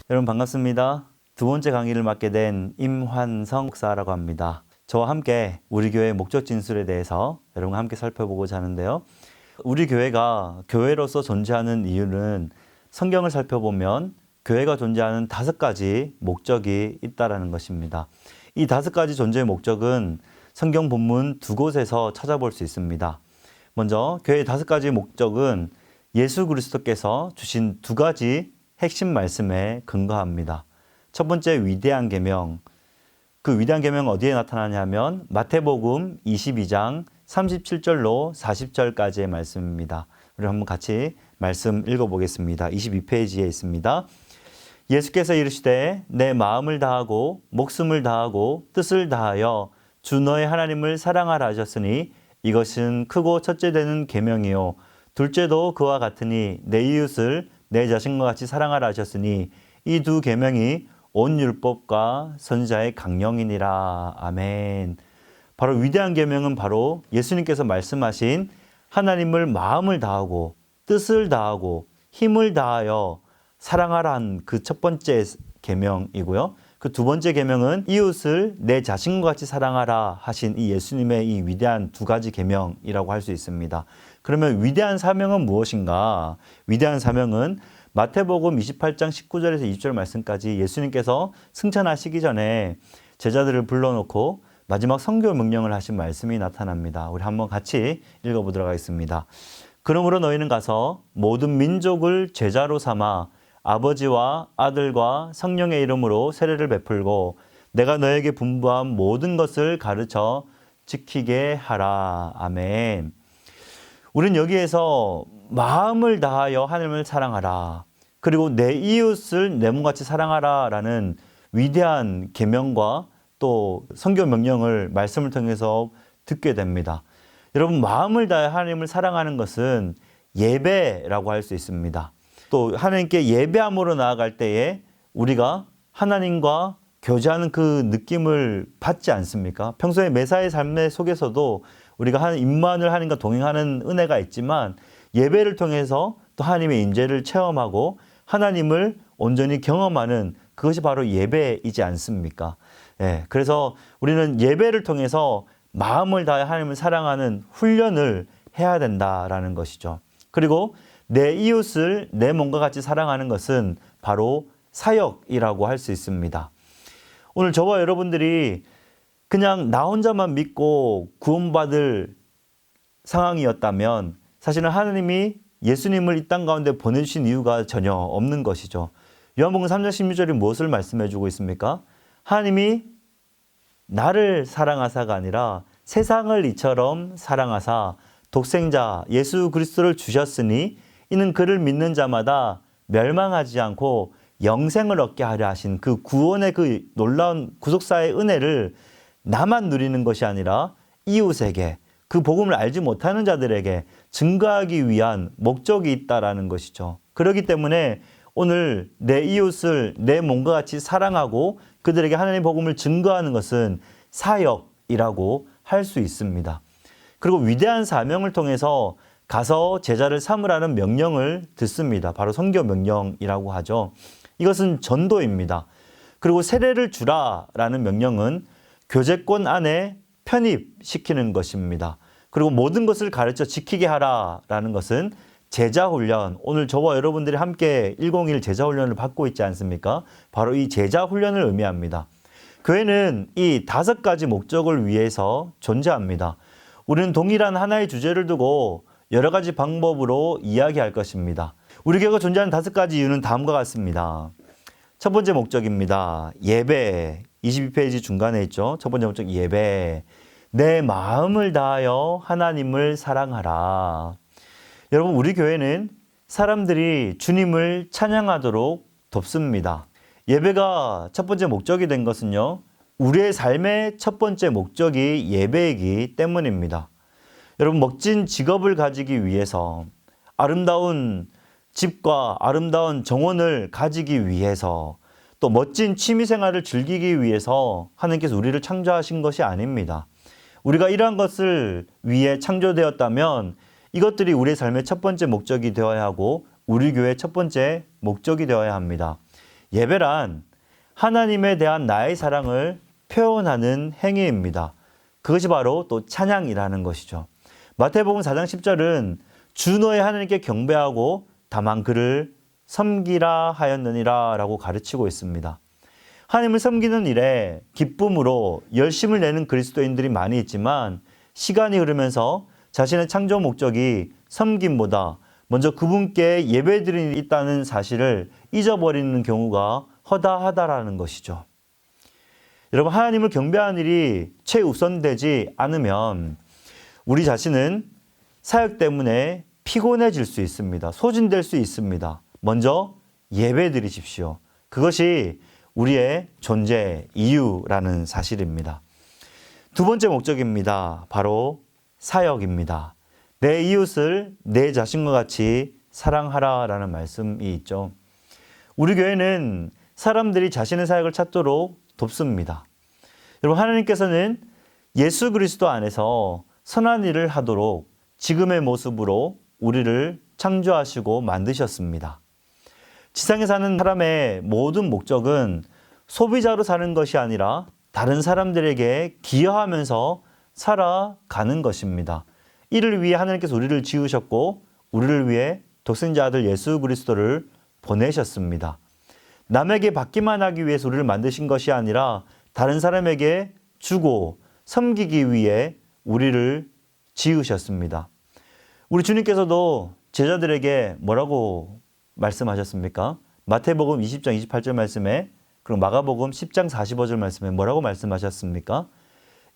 여러분 반갑습니다. 두 번째 강의를 맡게 된 임환성 목사라고 합니다. 저와 함께 우리 교회의 목적 진술에 대해서 여러분과 함께 살펴보고자 하는데요. 우리 교회가 교회로서 존재하는 이유는 성경을 살펴보면 교회가 존재하는 5가지 목적이 있다는 것입니다. 이 5가지 존재의 목적은 성경 본문 2곳에서 찾아볼 수 있습니다. 먼저 교회의 5가지 목적은 예수 그리스도께서 주신 2가지 핵심 말씀에 근거합니다. 첫 번째 위대한 계명. 그 위대한 계명은 어디에 나타나냐면 마태복음 22장 37절로 40절까지의 말씀입니다. 우리 한번 같이 말씀 읽어보겠습니다. 22페이지에 있습니다. 예수께서 이르시되 내 마음을 다하고 목숨을 다하고 뜻을 다하여 주 너의 하나님을 사랑하라 하셨으니 이것은 크고 첫째 되는 계명이요 둘째도 그와 같으니 내 이웃을 내 자신과 같이 사랑하라 하셨으니 이 2 계명이 온 율법과 선지자의 강령이니라. 아멘. 바로 위대한 계명은 바로 예수님께서 말씀하신 하나님을 마음을 다하고 뜻을 다하고 힘을 다하여 사랑하라는 그 첫 번째 계명이고요. 그 2번째 계명은 이웃을 내 자신과 같이 사랑하라 하신 이 예수님의 이 위대한 2가지 계명이라고 할 수 있습니다. 그러면 위대한 사명은 무엇인가? 위대한 사명은 마태복음 28장 19절에서 20절 말씀까지 예수님께서 승천하시기 전에 제자들을 불러놓고 마지막 선교 명령을 하신 말씀이 나타납니다. 우리 한번 같이 읽어보도록 하겠습니다. 그러므로 너희는 가서 모든 민족을 제자로 삼아 아버지와 아들과 성령의 이름으로 세례를 베풀고 내가 너에게 분부한 모든 것을 가르쳐 지키게 하라. 아멘. 우리는 여기에서 마음을 다하여 하나님을 사랑하라. 그리고 내 이웃을 내 몸같이 사랑하라 라는 위대한 계명과 또 선교 명령을 말씀을 통해서 듣게 됩니다. 여러분, 마음을 다해 하나님을 사랑하는 것은 예배라고 할 수 있습니다. 또 하나님께 예배함으로 나아갈 때에 우리가 하나님과 교제하는 그 느낌을 받지 않습니까? 평소에 매사의 삶의 속에서도 우리가 임만을 하나님과 동행하는 은혜가 있지만 예배를 통해서 또 하나님의 임재를 체험하고 하나님을 온전히 경험하는 그것이 바로 예배이지 않습니까? 예, 그래서 우리는 예배를 통해서 마음을 다해 하나님을 사랑하는 훈련을 해야 된다라는 것이죠. 그리고 내 이웃을 내 몸과 같이 사랑하는 것은 바로 사역이라고 할 수 있습니다. 오늘 저와 여러분들이 그냥 나 혼자만 믿고 구원받을 상황이었다면 사실은 하나님이 예수님을 이 땅 가운데 보내주신 이유가 전혀 없는 것이죠. 요한복음 3장 16절이 무엇을 말씀해 주고 있습니까? 하나님이 나를 사랑하사가 아니라 세상을 이처럼 사랑하사 독생자 예수 그리스도를 주셨으니 이는 그를 믿는 자마다 멸망하지 않고 영생을 얻게 하려 하신 그 구원의 그 놀라운 구속사의 은혜를 나만 누리는 것이 아니라 이웃에게 그 복음을 알지 못하는 자들에게 증거하기 위한 목적이 있다라는 것이죠. 그렇기 때문에 오늘 내 이웃을 내 몸과 같이 사랑하고 그들에게 하나님의 복음을 증거하는 것은 사역이라고 할 수 있습니다. 그리고 위대한 사명을 통해서 가서 제자를 삼으라는 명령을 듣습니다. 바로 선교 명령이라고 하죠. 이것은 전도입니다. 그리고 세례를 주라라는 명령은 교제권 안에 편입시키는 것입니다. 그리고 모든 것을 가르쳐 지키게 하라라는 것은 제자훈련, 오늘 저와 여러분들이 함께 101 제자훈련을 받고 있지 않습니까? 바로 이 제자훈련을 의미합니다. 교회는 이 5가지 목적을 위해서 존재합니다. 우리는 동일한 하나의 주제를 두고 여러 가지 방법으로 이야기할 것입니다. 우리 교회가 존재하는 5가지 이유는 다음과 같습니다. 첫 번째 목적입니다. 예배. 22페이지 중간에 있죠. 첫 번째 목적 예배. 내 마음을 다하여 하나님을 사랑하라. 여러분, 우리 교회는 사람들이 주님을 찬양하도록 돕습니다. 예배가 첫 번째 목적이 된 것은요, 우리의 삶의 첫 번째 목적이 예배이기 때문입니다. 여러분, 멋진 직업을 가지기 위해서, 아름다운 집과 아름다운 정원을 가지기 위해서, 또 멋진 취미생활을 즐기기 위해서 하나님께서 우리를 창조하신 것이 아닙니다. 우리가 이러한 것을 위해 창조되었다면 이것들이 우리의 삶의 첫 번째 목적이 되어야 하고 우리 교회의 첫 번째 목적이 되어야 합니다. 예배란 하나님에 대한 나의 사랑을 표현하는 행위입니다. 그것이 바로 또 찬양이라는 것이죠. 마태복음 4장 10절은 주 너의 하나님께 경배하고 다만 그를 섬기라 하였느니라 라고 가르치고 있습니다. 하나님을 섬기는 일에 기쁨으로 열심을 내는 그리스도인들이 많이 있지만 시간이 흐르면서 자신의 창조 목적이 섬김보다 먼저 그분께 예배드리는 일이 있다는 사실을 잊어버리는 경우가 허다하다라는 것이죠. 여러분, 하나님을 경배하는 일이 최우선되지 않으면 우리 자신은 사역 때문에 피곤해질 수 있습니다. 소진될 수 있습니다. 먼저 예배드리십시오. 그것이 우리의 존재 이유라는 사실입니다. 두 번째 목적입니다. 바로 사역입니다. 내 이웃을 내 자신과 같이 사랑하라라는 말씀이 있죠. 우리 교회는 사람들이 자신의 사역을 찾도록 돕습니다. 여러분, 하나님께서는 예수 그리스도 안에서 선한 일을 하도록 지금의 모습으로 우리를 창조하시고 만드셨습니다. 지상에 사는 사람의 모든 목적은 소비자로 사는 것이 아니라 다른 사람들에게 기여하면서 살아가는 것입니다. 이를 위해 하나님께서 우리를 지으셨고 우리를 위해 독생자 아들 예수 그리스도를 보내셨습니다. 남에게 받기만 하기 위해서 우리를 만드신 것이 아니라 다른 사람에게 주고 섬기기 위해 우리를 지으셨습니다. 우리 주님께서도 제자들에게 뭐라고 말씀하셨습니까? 마태복음 20장 28절 말씀에, 그리고 마가복음 10장 45절 말씀에 뭐라고 말씀하셨습니까?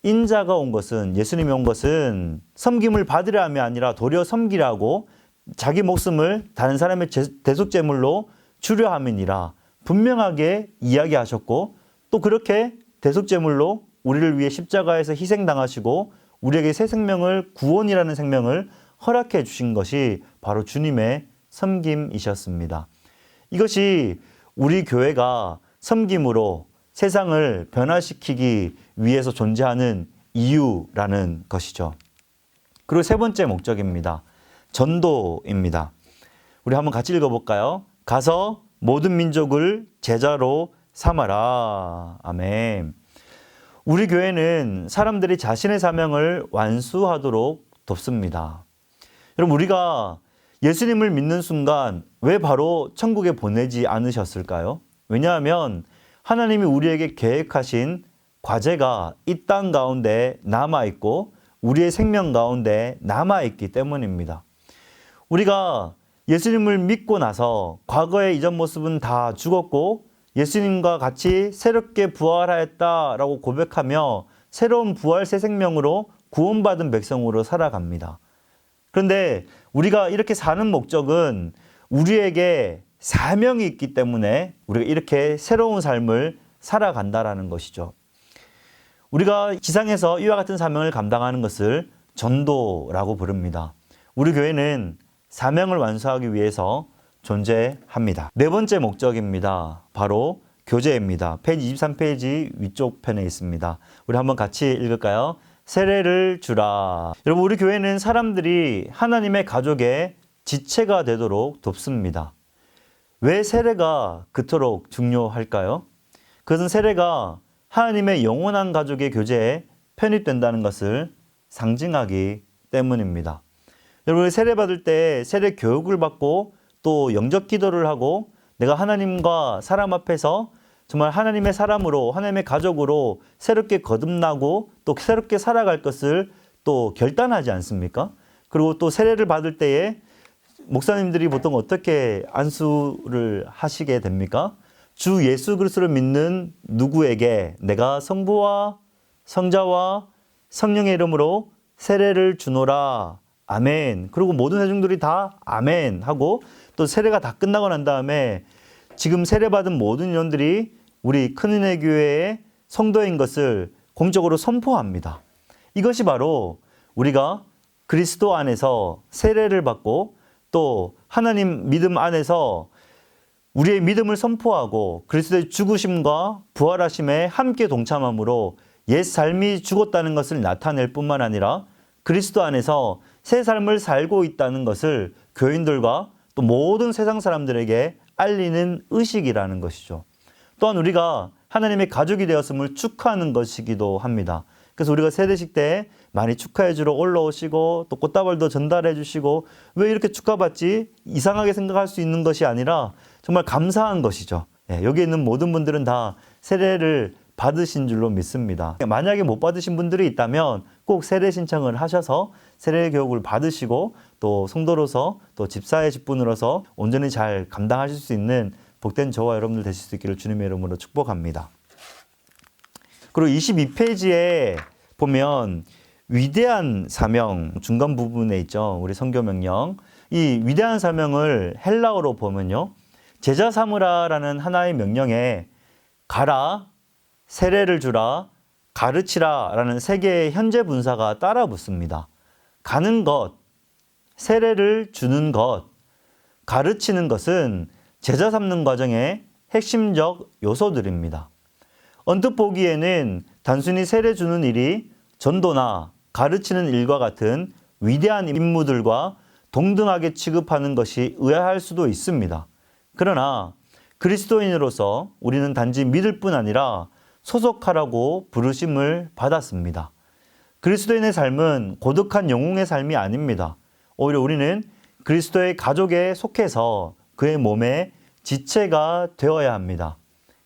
인자가 온 것은, 예수님이 온 것은 섬김을 받으려 함이 아니라 도리어 섬기라고 자기 목숨을 다른 사람의 대속제물로 주려 함이니라 분명하게 이야기하셨고, 또 그렇게 대속제물로 우리를 위해 십자가에서 희생당하시고 우리에게 새 생명을, 구원이라는 생명을 허락해 주신 것이 바로 주님의 섬김이셨습니다. 이것이 우리 교회가 섬김으로 세상을 변화시키기 위해서 존재하는 이유라는 것이죠. 그리고 세 번째 목적입니다. 전도입니다. 우리 한번 같이 읽어볼까요? 가서 모든 민족을 제자로 삼아라. 아멘. 우리 교회는 사람들이 자신의 사명을 완수하도록 돕습니다. 여러분, 우리가 예수님을 믿는 순간 왜 바로 천국에 보내지 않으셨을까요? 왜냐하면 하나님이 우리에게 계획하신 과제가 이 땅 가운데 남아있고 우리의 생명 가운데 남아있기 때문입니다. 우리가 예수님을 믿고 나서 과거의 이전 모습은 다 죽었고 예수님과 같이 새롭게 부활하였다라고 고백하며 새로운 부활 새 생명으로 구원받은 백성으로 살아갑니다. 그런데 우리가 이렇게 사는 목적은 우리에게 사명이 있기 때문에 우리가 이렇게 새로운 삶을 살아간다라는 것이죠. 우리가 지상에서 이와 같은 사명을 감당하는 것을 전도라고 부릅니다. 우리 교회는 사명을 완수하기 위해서 존재합니다. 네 번째 목적입니다. 바로 교제입니다. 페이지 23페이지 위쪽 편에 있습니다. 우리 한번 같이 읽을까요? 세례를 주라. 여러분, 우리 교회는 사람들이 하나님의 가족의 지체가 되도록 돕습니다. 왜 세례가 그토록 중요할까요? 그것은 세례가 하나님의 영원한 가족의 교제에 편입된다는 것을 상징하기 때문입니다. 여러분, 세례 받을 때 세례 교육을 받고 또 영접 기도를 하고 내가 하나님과 사람 앞에서 정말 하나님의 사람으로, 하나님의 가족으로 새롭게 거듭나고 또 새롭게 살아갈 것을 또 결단하지 않습니까? 그리고 또 세례를 받을 때에 목사님들이 보통 어떻게 안수를 하시게 됩니까? 주 예수 그리스도를 믿는 누구에게 내가 성부와 성자와 성령의 이름으로 세례를 주노라. 아멘. 그리고 모든 회중들이 다 아멘 하고 또 세례가 다 끝나고 난 다음에 지금 세례받은 모든 인원들이 우리 큰은혜 교회의 성도인 것을 공적으로 선포합니다. 이것이 바로 우리가 그리스도 안에서 세례를 받고 또 하나님 믿음 안에서 우리의 믿음을 선포하고 그리스도의 죽으심과 부활하심에 함께 동참함으로 옛 삶이 죽었다는 것을 나타낼 뿐만 아니라 그리스도 안에서 새 삶을 살고 있다는 것을 교인들과 또 모든 세상 사람들에게 알리는 의식이라는 것이죠. 또한 우리가 하나님의 가족이 되었음을 축하하는 것이기도 합니다. 그래서 우리가 세대식 때 많이 축하해 주러 올라오시고 또 꽃다발도 전달해 주시고 왜 이렇게 축하받지? 이상하게 생각할 수 있는 것이 아니라 정말 감사한 것이죠. 여기 있는 모든 분들은 다 세례를 받으신 줄로 믿습니다. 만약에 못 받으신 분들이 있다면 꼭 세례 신청을 하셔서 세례 교육을 받으시고 또 성도로서 또 집사의 직분으로서 온전히 잘 감당하실 수 있는 복된 저와 여러분들 되실 수 있기를 주님의 이름으로 축복합니다. 그리고 22페이지에 보면 위대한 사명 중간 부분에 있죠. 우리 선교 명령. 이 위대한 사명을 헬라어로 보면요. 제자 삼으라라는 하나의 명령에 가라, 세례를 주라, 가르치라라는 세 개의 현재 분사가 따라 붙습니다. 가는 것, 세례를 주는 것, 가르치는 것은 제자 삼는 과정의 핵심적 요소들입니다. 언뜻 보기에는 단순히 세례 주는 일이 전도나 가르치는 일과 같은 위대한 임무들과 동등하게 취급하는 것이 의아할 수도 있습니다. 그러나 그리스도인으로서 우리는 단지 믿을 뿐 아니라 소속하라고 부르심을 받았습니다. 그리스도인의 삶은 고독한 영웅의 삶이 아닙니다. 오히려 우리는 그리스도의 가족에 속해서 그의 몸의 지체가 되어야 합니다.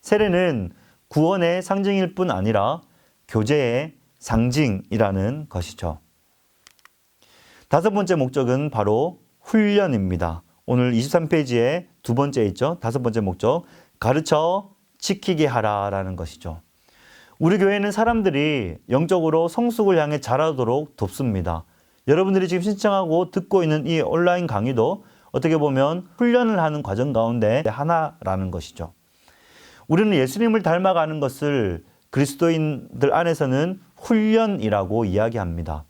세례는 구원의 상징일 뿐 아니라 교제의 상징이라는 것이죠. 다섯 번째 목적은 바로 훈련입니다. 오늘 23페이지에 두 번째 있죠. 다섯 번째 목적, 가르쳐 지키게 하라라는 것이죠. 우리 교회는 사람들이 영적으로 성숙을 향해 자라도록 돕습니다. 여러분들이 지금 신청하고 듣고 있는 이 온라인 강의도 어떻게 보면 훈련을 하는 과정 가운데 하나라는 것이죠. 우리는 예수님을 닮아가는 것을 그리스도인들 안에서는 훈련이라고 이야기합니다.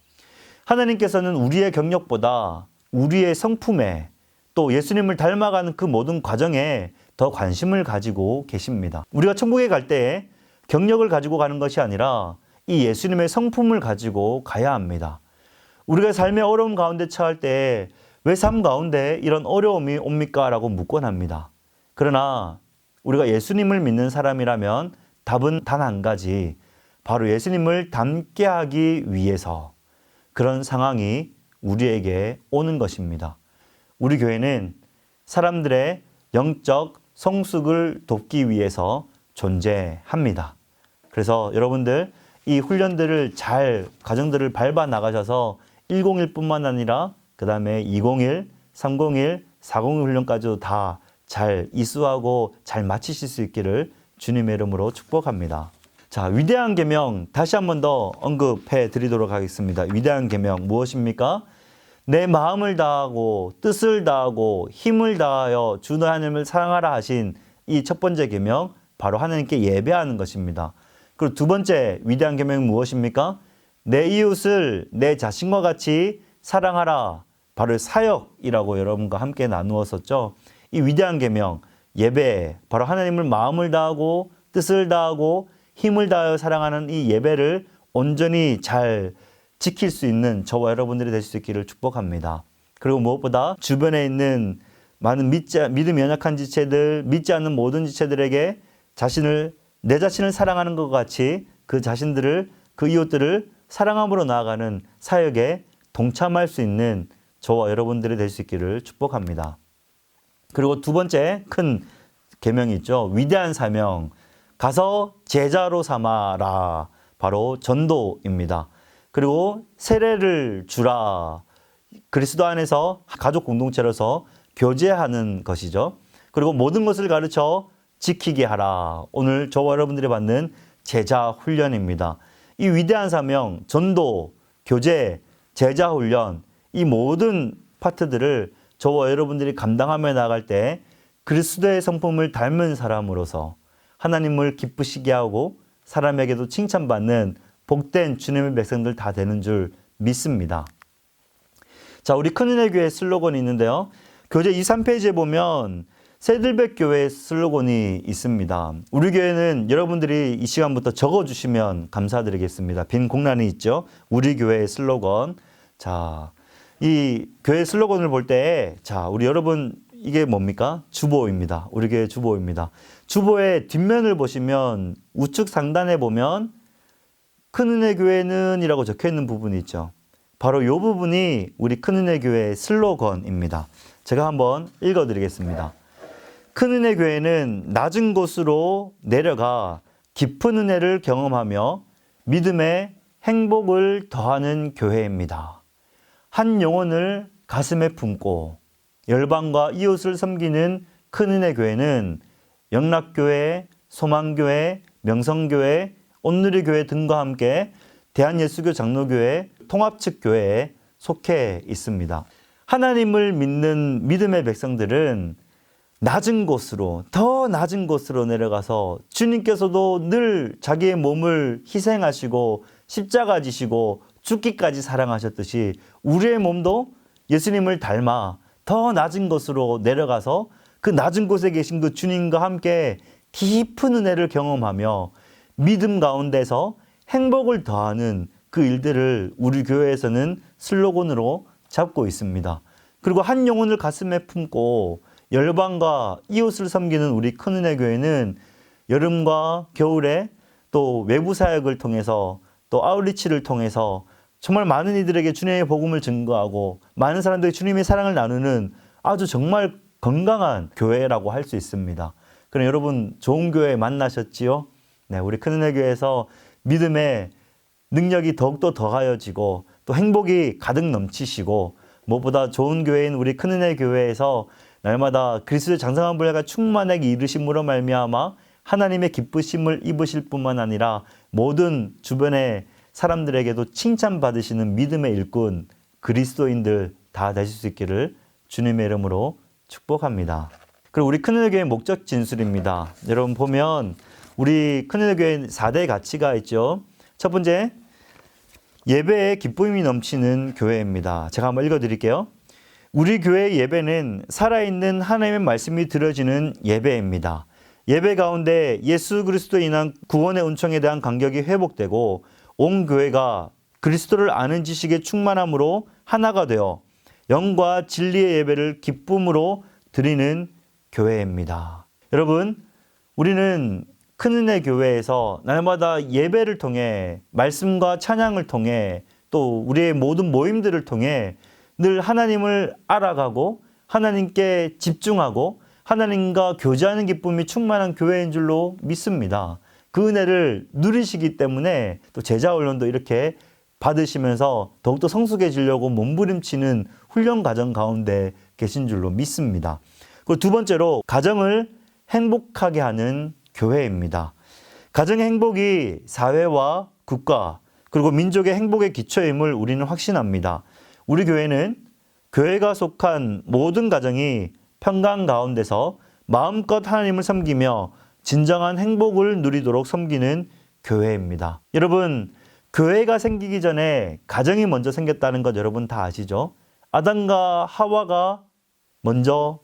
하나님께서는 우리의 경력보다 우리의 성품에 또 예수님을 닮아가는 그 모든 과정에 더 관심을 가지고 계십니다. 우리가 천국에 갈 때 경력을 가지고 가는 것이 아니라 이 예수님의 성품을 가지고 가야 합니다. 우리가 삶의 어려움 가운데 처할 때 왜 삶 가운데 이런 어려움이 옵니까? 라고 묻곤 합니다. 그러나 우리가 예수님을 믿는 사람이라면 답은 단 한 가지, 바로 예수님을 닮게 하기 위해서 그런 상황이 우리에게 오는 것입니다. 우리 교회는 사람들의 영적 성숙을 돕기 위해서 존재합니다. 그래서 여러분들 이 훈련들을 잘 가정들을 밟아 나가셔서 101뿐만 아니라 그 다음에 201, 301, 401 훈련까지도 다 잘 이수하고 잘 마치실 수 있기를 주님의 이름으로 축복합니다. 자, 위대한 계명 다시 한 번 더 언급해 드리도록 하겠습니다. 위대한 계명 무엇입니까? 내 마음을 다하고 뜻을 다하고 힘을 다하여 주 너의 하나님을 사랑하라 하신 이 첫 번째 계명, 바로 하나님께 예배하는 것입니다. 그리고 두 번째 위대한 계명은 무엇입니까? 내 이웃을 내 자신과 같이 사랑하라. 바로 사역이라고 여러분과 함께 나누었었죠. 이 위대한 계명, 예배, 바로 하나님을 마음을 다하고 뜻을 다하고 힘을 다하여 사랑하는 이 예배를 온전히 잘 지킬 수 있는 저와 여러분들이 될 수 있기를 축복합니다. 그리고 무엇보다 주변에 있는 많은 믿음이 연약한 지체들, 믿지 않는 모든 지체들에게 내 자신을 사랑하는 것 같이 그 자신들을, 그 이웃들을 사랑함으로 나아가는 사역에 동참할 수 있는 저와 여러분들이 될 수 있기를 축복합니다. 그리고 두 번째 큰 계명이 있죠. 위대한 사명, 가서 제자로 삼아라. 바로 전도입니다. 그리고 세례를 주라. 그리스도 안에서 가족 공동체로서 교제하는 것이죠. 그리고 모든 것을 가르쳐 지키게 하라. 오늘 저와 여러분들이 받는 제자 훈련입니다. 이 위대한 사명, 전도, 교제, 제자 훈련, 이 모든 파트들을 저와 여러분들이 감당하며 나갈 때 그리스도의 성품을 닮은 사람으로서 하나님을 기쁘시게 하고 사람에게도 칭찬받는 복된 주님의 백성들 다 되는 줄 믿습니다. 자, 우리 큰은혜 교회 슬로건이 있는데요. 교재 23페이지에 보면 새들백 교회 슬로건이 있습니다. 우리 교회는 여러분들이 이 시간부터 적어주시면 감사드리겠습니다. 빈 공란이 있죠. 우리 교회의 슬로건. 자, 이 교회 슬로건을 볼 때, 자, 우리 여러분 이게 뭡니까? 주보입니다. 우리 교회 주보입니다. 주보의 뒷면을 보시면 우측 상단에 보면 큰은혜 교회는 이라고 적혀 있는 부분이 있죠. 바로 이 부분이 우리 큰은혜 교회의 슬로건입니다. 제가 한번 읽어드리겠습니다. 큰은혜 교회는 낮은 곳으로 내려가 깊은 은혜를 경험하며 믿음의 행복을 더하는 교회입니다. 한 영혼을 가슴에 품고 열방과 이웃을 섬기는 큰은혜 교회는 영락교회, 소망교회, 명성교회, 온누리교회 등과 함께 대한예수교 장로교회 통합측교회에 속해 있습니다. 하나님을 믿는 믿음의 백성들은 낮은 곳으로, 더 낮은 곳으로 내려가서 주님께서도 늘 자기의 몸을 희생하시고 십자가 지시고 죽기까지 사랑하셨듯이 우리의 몸도 예수님을 닮아 더 낮은 곳으로 내려가서 그 낮은 곳에 계신 그 주님과 함께 깊은 은혜를 경험하며 믿음 가운데서 행복을 더하는 그 일들을 우리 교회에서는 슬로건으로 잡고 있습니다. 그리고 한 영혼을 가슴에 품고 열방과 이웃을 섬기는 우리 큰은혜 교회는 여름과 겨울에 또 외부 사역을 통해서 또 아웃리치를 통해서 정말 많은 이들에게 주님의 복음을 증거하고 많은 사람들이 주님의 사랑을 나누는 아주 정말 건강한 교회라고 할 수 있습니다. 그럼 여러분 좋은 교회 만나셨지요? 네, 우리 큰은혜 교회에서 믿음의 능력이 더욱더 더하여지고 또 행복이 가득 넘치시고 무엇보다 좋은 교회인 우리 큰은혜 교회에서 날마다 그리스도의 장성한 분야가 충만하게 이르심으로 말미암아 하나님의 기쁘심을 입으실 뿐만 아니라 모든 주변의 사람들에게도 칭찬받으시는 믿음의 일꾼 그리스도인들 다 되실 수 있기를 주님의 이름으로 축복합니다. 그리고 우리 큰은혜 교회의 목적 진술입니다. 여러분 보면 우리 큰은혜 교회 4대 가치가 있죠. 첫 번째, 예배에 기쁨이 넘치는 교회입니다. 제가 한번 읽어드릴게요. 우리 교회의 예배는 살아있는 하나님의 말씀이 들어지는 예배입니다. 예배 가운데 예수 그리스도에 인한 구원의 은총에 대한 감격이 회복되고 온 교회가 그리스도를 아는 지식에 충만함으로 하나가 되어 영과 진리의 예배를 기쁨으로 드리는 교회입니다. 여러분, 우리는 큰은혜 교회에서 날마다 예배를 통해 말씀과 찬양을 통해 또 우리의 모든 모임들을 통해 늘 하나님을 알아가고 하나님께 집중하고 하나님과 교제하는 기쁨이 충만한 교회인 줄로 믿습니다. 그 은혜를 누리시기 때문에 또 제자훈련도 이렇게 받으시면서 더욱더 성숙해지려고 몸부림치는 훈련 과정 가운데 계신 줄로 믿습니다. 그리고 두 번째로 가정을 행복하게 하는 교회입니다. 가정의 행복이 사회와 국가 그리고 민족의 행복의 기초임을 우리는 확신합니다. 우리 교회는 교회가 속한 모든 가정이 평강 가운데서 마음껏 하나님을 섬기며 진정한 행복을 누리도록 섬기는 교회입니다. 여러분, 교회가 생기기 전에 가정이 먼저 생겼다는 것 여러분 다 아시죠? 아담과 하와가 먼저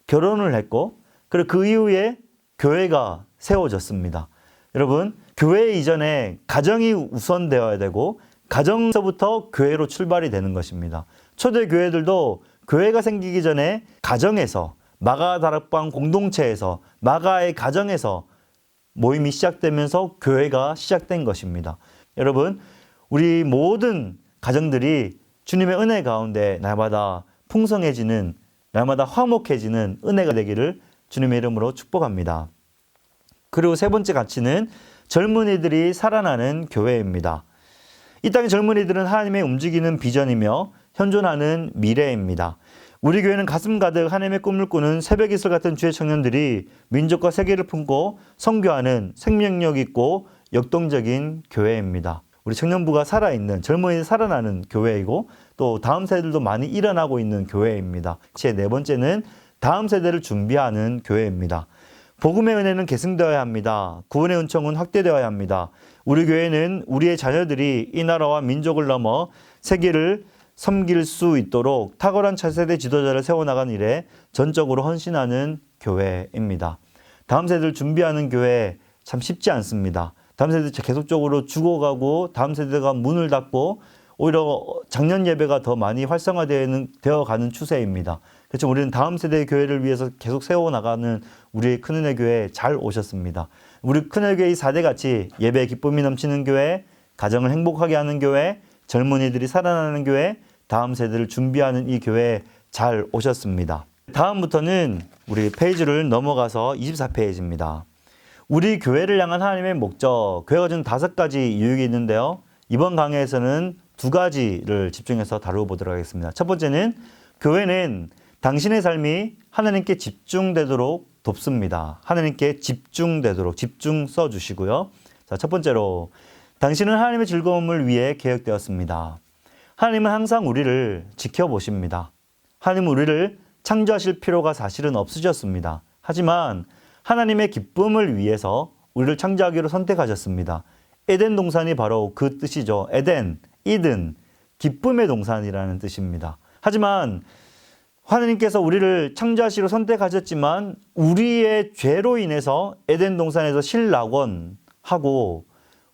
결혼을 했고 그리고 그 이후에 교회가 세워졌습니다. 여러분, 교회 이전에 가정이 우선되어야 되고 가정서부터 교회로 출발이 되는 것입니다. 초대 교회들도 교회가 생기기 전에 가정에서 마가 다락방 공동체에서 마가의 가정에서 모임이 시작되면서 교회가 시작된 것입니다. 여러분, 우리 모든 가정들이 주님의 은혜 가운데 날마다 풍성해지는 날마다 화목해지는 은혜가 되기를 주님의 이름으로 축복합니다. 그리고 세 번째 가치는 젊은이들이 살아나는 교회입니다. 이 땅의 젊은이들은 하나님의 움직이는 비전이며 현존하는 미래입니다. 우리 교회는 가슴 가득 하나님의 꿈을 꾸는 새벽 이슬 같은 주의 청년들이 민족과 세계를 품고 선교하는 생명력 있고 역동적인 교회입니다. 우리 청년부가 살아있는 젊은이들이 살아나는 교회이고 또 다음 세대들도 많이 일어나고 있는 교회입니다. 제 네 번째는 다음 세대를 준비하는 교회입니다. 복음의 은혜는 계승되어야 합니다. 구원의 은총은 확대되어야 합니다. 우리 교회는 우리의 자녀들이 이 나라와 민족을 넘어 세계를 섬길 수 있도록 탁월한 차세대 지도자를 세워나가는 일에 전적으로 헌신하는 교회입니다. 다음 세대를 준비하는 교회 참 쉽지 않습니다. 다음 세대 계속적으로 죽어가고 다음 세대가 문을 닫고 오히려 작년 예배가 더 많이 활성화되어 가는 추세입니다. 그렇죠. 우리는 다음 세대의 교회를 위해서 계속 세워나가는 우리의 큰은혜 교회에 잘 오셨습니다. 우리 큰은혜 교회의 4대 가치, 예배의 기쁨이 넘치는 교회, 가정을 행복하게 하는 교회, 젊은이들이 살아나는 교회, 다음 세대를 준비하는 이 교회에 잘 오셨습니다. 다음부터는 우리 페이지를 넘어가서 24페이지입니다. 우리 교회를 향한 하나님의 목적, 교회가 준 5가지 유익이 있는데요. 이번 강의에서는 2가지를 집중해서 다루어보도록 하겠습니다. 첫 번째는 교회는 당신의 삶이 하나님께 집중되도록 돕습니다. 하나님께 집중되도록 집중 써주시고요. 자, 첫 번째로 당신은 하나님의 즐거움을 위해 계획되었습니다. 하나님은 항상 우리를 지켜보십니다. 하나님은 우리를 창조하실 필요가 사실은 없으셨습니다. 하지만 하나님의 기쁨을 위해서 우리를 창조하기로 선택하셨습니다. 에덴 동산이 바로 그 뜻이죠. 에덴, 이든, 기쁨의 동산이라는 뜻입니다. 하지만 하나님께서 우리를 창조하시기로 선택하셨지만 우리의 죄로 인해서 에덴 동산에서 실낙원하고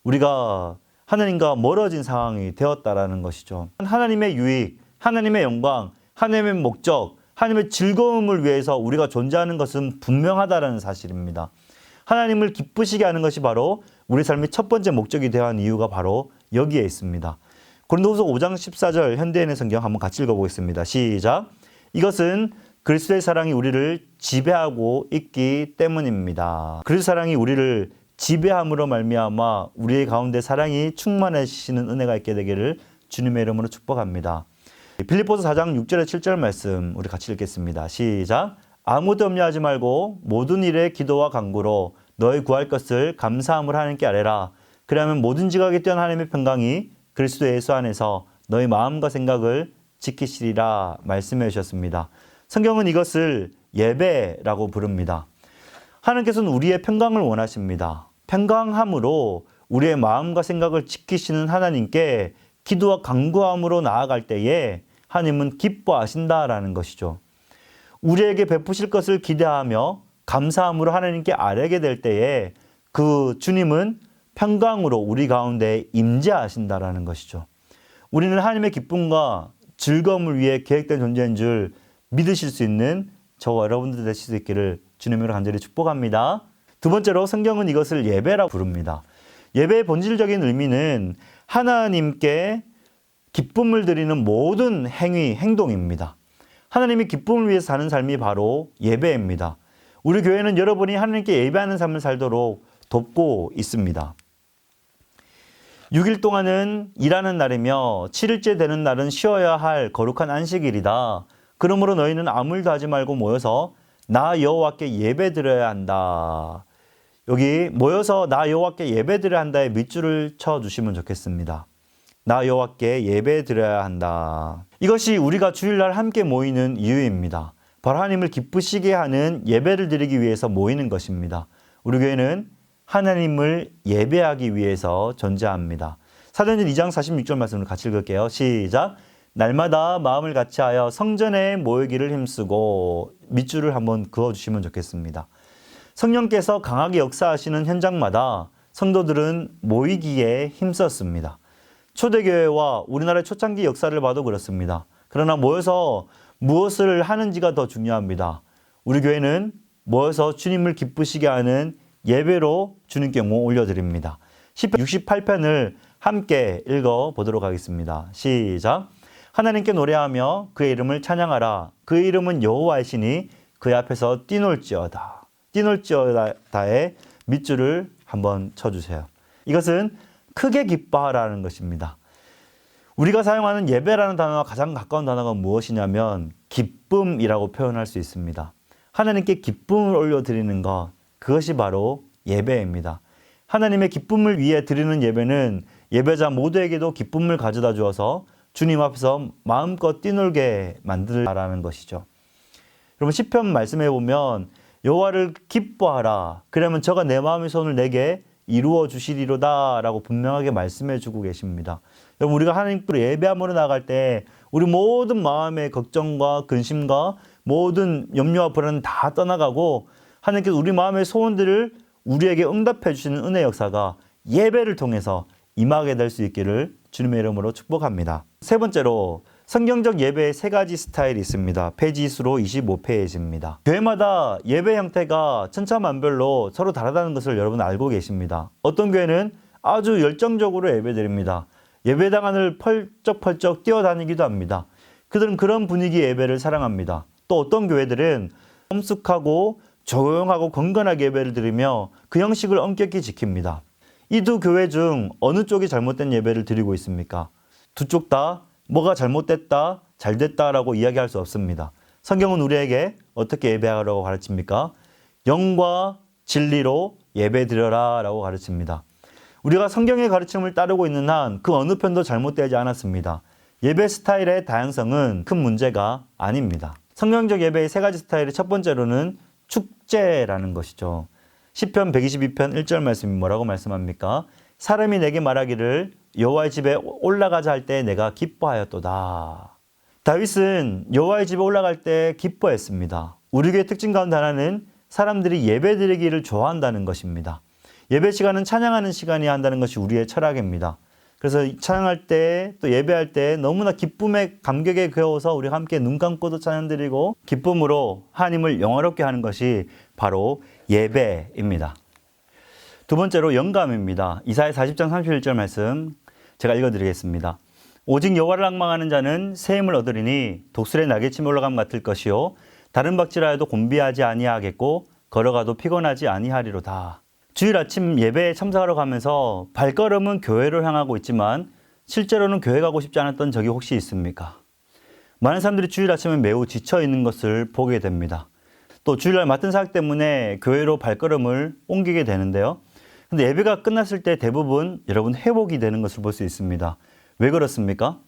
우리가 하나님과 멀어진 상황이 되었다라는 것이죠. 하나님의 유익, 하나님의 영광, 하나님의 목적, 하나님의 즐거움을 위해서 우리가 존재하는 것은 분명하다는 사실입니다. 하나님을 기쁘시게 하는 것이 바로 우리 삶의 첫 번째 목적이 되어야 하는 이유가 바로 여기에 있습니다. 고린도후서 5장 14절 현대인의 성경 한번 같이 읽어보겠습니다. 시작. 이것은 그리스도의 사랑이 우리를 지배하고 있기 때문입니다. 그리스도의 사랑이 우리를 지배함으로 말미암아 우리의 가운데 사랑이 충만해지시는 은혜가 있게 되기를 주님의 이름으로 축복합니다. 빌립보서 4장 6절에 7절 말씀 우리 같이 읽겠습니다. 시작. 아무도 염려하지 말고 모든 일에 기도와 간구로 너희 구할 것을 감사함으로 하나님께 아뢰라. 그러면 모든 지각에 뛰어난 하나님의 평강이 그리스도 예수 안에서 너희 마음과 생각을 지키시리라 말씀해 주셨습니다. 성경은 이것을 예배라고 부릅니다. 하나님께서는 우리의 평강을 원하십니다. 평강함으로 우리의 마음과 생각을 지키시는 하나님께 기도와 간구함으로 나아갈 때에 하나님은 기뻐하신다라는 것이죠. 우리에게 베푸실 것을 기대하며 감사함으로 하나님께 아뢰게 될 때에 그 주님은 평강으로 우리 가운데 임재하신다라는 것이죠. 우리는 하나님의 기쁨과 즐거움을 위해 계획된 존재인 줄 믿으실 수 있는 저와 여러분들 되실 수 있기를 주님으로 간절히 축복합니다. 두 번째로 성경은 이것을 예배라고 부릅니다. 예배의 본질적인 의미는 하나님께 기쁨을 드리는 모든 행위, 행동입니다. 하나님이 기쁨을 위해서 사는 삶이 바로 예배입니다. 우리 교회는 여러분이 하나님께 예배하는 삶을 살도록 돕고 있습니다. 6일 동안은 일하는 날이며 7일째 되는 날은 쉬어야 할 거룩한 안식일이다. 그러므로 너희는 아무 일도 하지 말고 모여서 나 여호와께 예배드려야 한다. 여기 모여서 나 여호와께 예배드려야 한다에 밑줄을 쳐주시면 좋겠습니다. 나 여호와께 예배드려야 한다. 이것이 우리가 주일날 함께 모이는 이유입니다. 바로 하나님을 기쁘시게 하는 예배를 드리기 위해서 모이는 것입니다. 우리 교회는 하나님을 예배하기 위해서 존재합니다. 사도행전 2장 46절 말씀을 같이 읽을게요. 시작. 날마다 마음을 같이하여 성전에 모이기를 힘쓰고 밑줄을 한번 그어주시면 좋겠습니다. 성령께서 강하게 역사하시는 현장마다 성도들은 모이기에 힘썼습니다. 초대교회와 우리나라의 초창기 역사를 봐도 그렇습니다. 그러나 모여서 무엇을 하는지가 더 중요합니다. 우리 교회는 모여서 주님을 기쁘시게 하는 예배로 주님께 영광 올려드립니다. 시편 68편을 함께 읽어보도록 하겠습니다. 시작. 하나님께 노래하며 그의 이름을 찬양하라. 그의 이름은 여호와이시니 그의 앞에서 뛰놀지어다. 뛰놀지어다의 밑줄을 한번 쳐주세요. 이것은 크게 기뻐하라는 것입니다. 우리가 사용하는 예배라는 단어와 가장 가까운 단어가 무엇이냐면 기쁨이라고 표현할 수 있습니다. 하나님께 기쁨을 올려드리는 것, 그것이 바로 예배입니다. 하나님의 기쁨을 위해 드리는 예배는 예배자 모두에게도 기쁨을 가져다 주어서 주님 앞에서 마음껏 뛰놀게 만들라는 것이죠. 여러분 시편 말씀해 보면 여호와를 기뻐하라. 그러면 저가 내 마음의 손을 내게 이루어 주시리로다 라고 분명하게 말씀해 주고 계십니다. 여러분 우리가 하나님께로 예배함으로 나갈 때 우리 모든 마음의 걱정과 근심과 모든 염려와 불안은 다 떠나가고 하나님께서 우리 마음의 소원들을 우리에게 응답해 주시는 은혜 역사가 예배를 통해서 임하게 될 수 있기를 주님의 이름으로 축복합니다. 세 번째로 성경적 예배의 세 가지 스타일이 있습니다. 페이지 수로 25페이지입니다. 교회마다 예배 형태가 천차만별로 서로 다르다는 것을 여러분 알고 계십니다. 어떤 교회는 아주 열정적으로 예배드립니다. 예배당 안을 펄쩍펄쩍 뛰어다니기도 합니다. 그들은 그런 분위기의 예배를 사랑합니다. 또 어떤 교회들은 엄숙하고 조용하고 건건하게 예배를 드리며 그 형식을 엄격히 지킵니다. 이 두 교회 중 어느 쪽이 잘못된 예배를 드리고 있습니까? 두 쪽 다 뭐가 잘못됐다, 잘됐다라고 이야기할 수 없습니다. 성경은 우리에게 어떻게 예배하라고 가르칩니까? 영과 진리로 예배드려라 라고 가르칩니다. 우리가 성경의 가르침을 따르고 있는 한 그 어느 편도 잘못되지 않았습니다. 예배 스타일의 다양성은 큰 문제가 아닙니다. 성경적 예배의 세 가지 스타일의 첫 번째로는 축제라는 것이죠. 시편 122편 1절 말씀이 뭐라고 말씀합니까? 사람이 내게 말하기를 여호와의 집에 올라가자 할 때 내가 기뻐하였도다. 다윗은 여호와의 집에 올라갈 때 기뻐했습니다. 우리 교회 특징 가운데 하나는 사람들이 예배드리기를 좋아한다는 것입니다. 예배 시간은 찬양하는 시간이어야 한다는 것이 우리의 철학입니다. 그래서 찬양할 때 또 예배할 때 너무나 기쁨에 감격에 겨워서 우리 함께 눈 감고도 찬양드리고 기쁨으로 하나님을 영화롭게 하는 것이 바로 예배입니다. 두 번째로 영감입니다. 이사야 40장 31절 말씀 제가 읽어드리겠습니다. 오직 여호와를 앙망하는 자는 새 힘을 얻으리니 독수리의 날개침에 올라감 같을 것이요 다른 박질하여도 곤비하지 아니하겠고 걸어가도 피곤하지 아니하리로다. 주일 아침 예배에 참석하러 가면서 발걸음은 교회를 향하고 있지만 실제로는 교회 가고 싶지 않았던 적이 혹시 있습니까? 많은 사람들이 주일 아침에 매우 지쳐 있는 것을 보게 됩니다. 또 주일날 맡은 사역 때문에 교회로 발걸음을 옮기게 되는데요. 근데 예배가 끝났을 때 대부분 여러분 회복이 되는 것을 볼 수 있습니다. 왜 그렇습니까?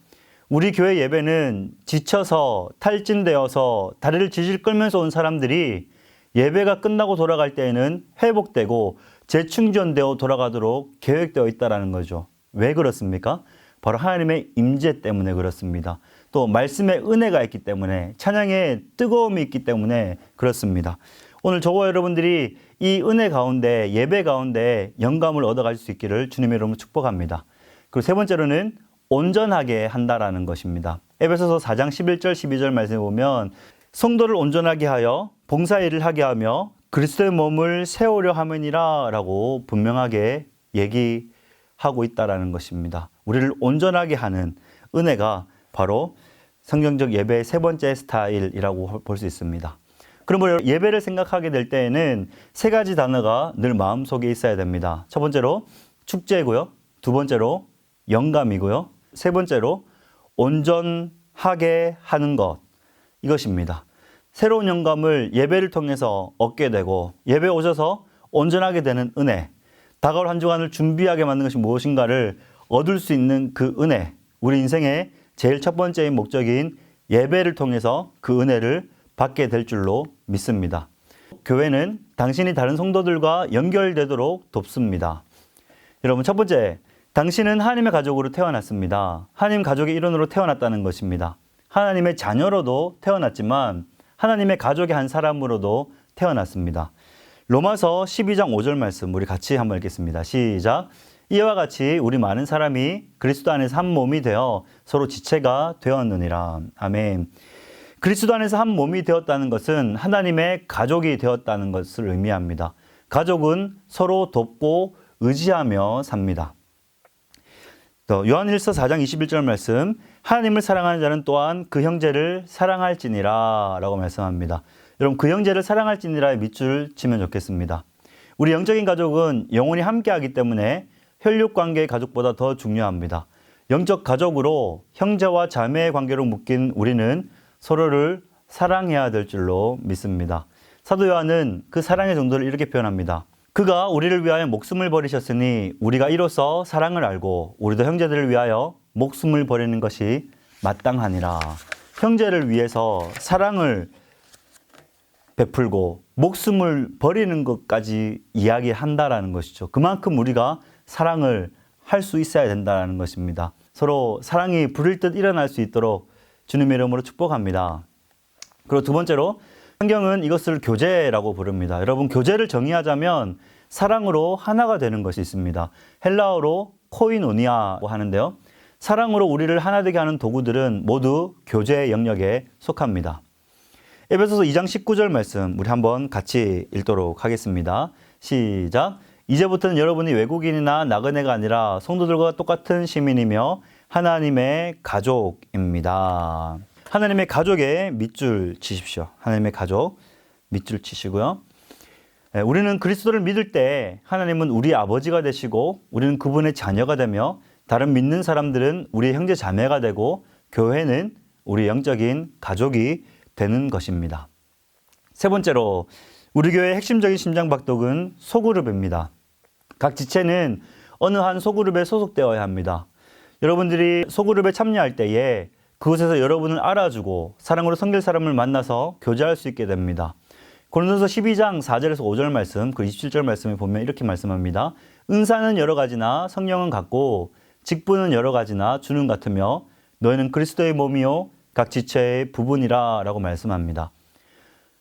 우리 교회 예배는 지쳐서 탈진되어서 다리를 질질 끌면서 온 사람들이 예배가 끝나고 돌아갈 때에는 회복되고 재충전되어 돌아가도록 계획되어 있다는 거죠. 왜 그렇습니까? 바로 하나님의 임재 때문에 그렇습니다. 또 말씀의 은혜가 있기 때문에 찬양의 뜨거움이 있기 때문에 그렇습니다. 오늘 저와 여러분들이 이 은혜 가운데 예배 가운데 영감을 얻어갈 수 있기를 주님의 이름으로 축복합니다. 그리고 세 번째로는 온전하게 한다라는 것입니다. 에베소서 4장 11절 12절 말씀에 보면 성도를 온전하게 하여 봉사일을 하게 하며 그리스도의 몸을 세우려 함이니라 라고 분명하게 얘기하고 있다라는 것입니다. 우리를 온전하게 하는 은혜가 바로 성경적 예배의 세 번째 스타일이라고 볼 수 있습니다. 그러므로 예배를 생각하게 될 때에는 세 가지 단어가 늘 마음속에 있어야 됩니다. 첫 번째로 축제고요. 두 번째로 영감이고요. 세 번째로 온전하게 하는 것. 이것입니다. 새로운 영감을 예배를 통해서 얻게 되고 예배에 오셔서 온전하게 되는 은혜. 다가올 한 주간을 준비하게 만든 것이 무엇인가를 얻을 수 있는 그 은혜. 우리 인생의 제일 첫 번째인 목적인 예배를 통해서 그 은혜를 받게 될 줄로 믿습니다. 교회는 당신이 다른 성도들과 연결되도록 돕습니다. 여러분, 첫 번째, 당신은 하나님의 가족으로 태어났습니다. 하나님 가족의 일원으로 태어났다는 것입니다. 하나님의 자녀로도 태어났지만 하나님의 가족의 한 사람으로도 태어났습니다. 로마서 12장 5절 말씀 우리 같이 한번 읽겠습니다. 시작. 이와 같이 우리 많은 사람이 그리스도 안에서 한 몸이 되어 서로 지체가 되었느니라. 아멘. 그리스도 안에서 한 몸이 되었다는 것은 하나님의 가족이 되었다는 것을 의미합니다. 가족은 서로 돕고 의지하며 삽니다. 또 요한일서 4장 21절 말씀 하나님을 사랑하는 자는 또한 그 형제를 사랑할지니라 라고 말씀합니다. 여러분 그 형제를 사랑할지니라의 밑줄 치면 좋겠습니다. 우리 영적인 가족은 영원히 함께하기 때문에 혈육관계의 가족보다 더 중요합니다. 영적 가족으로 형제와 자매의 관계로 묶인 우리는 서로를 사랑해야 될 줄로 믿습니다. 사도 요한은 그 사랑의 정도를 이렇게 표현합니다. 그가 우리를 위하여 목숨을 버리셨으니 우리가 이로써 사랑을 알고 우리도 형제들을 위하여 목숨을 버리는 것이 마땅하니라. 형제를 위해서 사랑을 베풀고 목숨을 버리는 것까지 이야기한다라는 것이죠. 그만큼 우리가 사랑을 할 수 있어야 된다는 것입니다. 서로 사랑이 부릴 듯 일어날 수 있도록 주님의 이름으로 축복합니다. 그리고 두 번째로 성경은 이것을 교제라고 부릅니다. 여러분 교제를 정의하자면 사랑으로 하나가 되는 것이 있습니다. 헬라어로 코이노니아고 하는데요. 사랑으로 우리를 하나 되게 하는 도구들은 모두 교제 영역에 속합니다. 에베소서 2장 19절 말씀 우리 한번 같이 읽도록 하겠습니다. 시작. 이제부터는 여러분이 외국인이나 나그네가 아니라 성도들과 똑같은 시민이며 하나님의 가족입니다. 하나님의 가족에 밑줄 치십시오. 하나님의 가족 밑줄 치시고요. 우리는 그리스도를 믿을 때 하나님은 우리 아버지가 되시고 우리는 그분의 자녀가 되며 다른 믿는 사람들은 우리의 형제 자매가 되고 교회는 우리 영적인 가족이 되는 것입니다. 세 번째로 우리 교회의 핵심적인 심장박동은 소그룹입니다. 각 지체는 어느 한 소그룹에 소속되어야 합니다. 여러분들이 소그룹에 참여할 때에 그곳에서 여러분을 알아주고 사랑으로 섬길 사람을 만나서 교제할 수 있게 됩니다. 고린도서 12장 4절에서 5절 말씀, 그 27절 말씀에 보면 이렇게 말씀합니다. 은사는 여러 가지나 성령은 같고 직분은 여러 가지나 주는 같으며 너희는 그리스도의 몸이요 각 지체의 부분이라 라고 말씀합니다.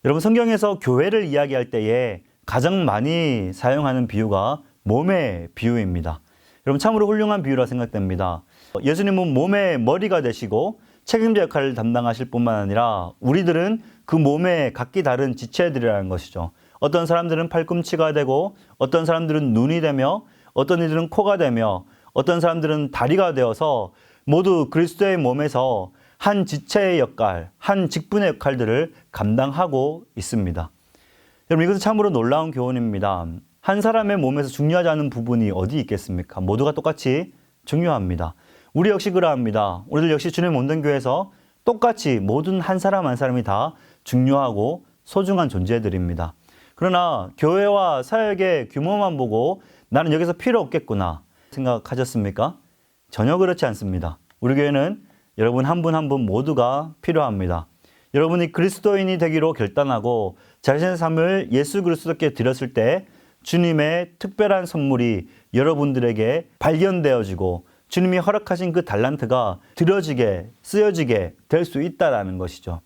여러분 성경에서 교회를 이야기할 때에 가장 많이 사용하는 비유가 몸의 비유입니다. 여러분 참으로 훌륭한 비유라 생각됩니다. 예수님은 몸의 머리가 되시고 책임자 역할을 담당하실 뿐만 아니라 우리들은 그 몸의 각기 다른 지체들이라는 것이죠. 어떤 사람들은 팔꿈치가 되고 어떤 사람들은 눈이 되며 어떤 이들은 코가 되며 어떤 사람들은 다리가 되어서 모두 그리스도의 몸에서 한 지체의 역할, 한 직분의 역할들을 감당하고 있습니다. 여러분 이것은 참으로 놀라운 교훈입니다. 한 사람의 몸에서 중요하지 않은 부분이 어디 있겠습니까? 모두가 똑같이 중요합니다. 우리 역시 그러합니다. 우리들 역시 주님의 몸된 교회에서 똑같이 모든 한 사람 한 사람이 다 중요하고 소중한 존재들입니다. 그러나 교회와 사역의 규모만 보고 나는 여기서 필요 없겠구나 생각하셨습니까? 전혀 그렇지 않습니다. 우리 교회는 여러분 한 분 한 분 모두가 필요합니다. 여러분이 그리스도인이 되기로 결단하고 자신의 삶을 예수 그리스도께 드렸을 때 주님의 특별한 선물이 여러분들에게 발견되어지고 주님이 허락하신 그 달란트가 드려지게 쓰여지게 될 수 있다는 것이죠.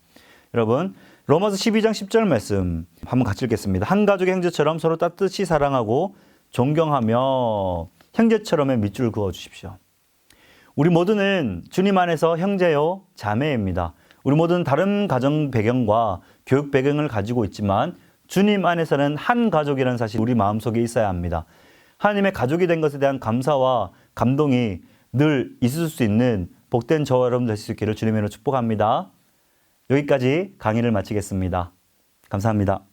여러분 로마서 12장 10절 말씀 한번 같이 읽겠습니다. 한 가족의 형제처럼 서로 따뜻이 사랑하고 존경하며 형제처럼의 밑줄을 그어 주십시오. 우리 모두는 주님 안에서 형제요 자매입니다. 우리 모두는 다른 가정 배경과 교육 배경을 가지고 있지만 주님 안에서는 한 가족이라는 사실이 우리 마음속에 있어야 합니다. 하나님의 가족이 된 것에 대한 감사와 감동이 늘 있을 수 있는 복된 저와 여러분 되실 수 있기를 주님으로 축복합니다. 여기까지 강의를 마치겠습니다. 감사합니다.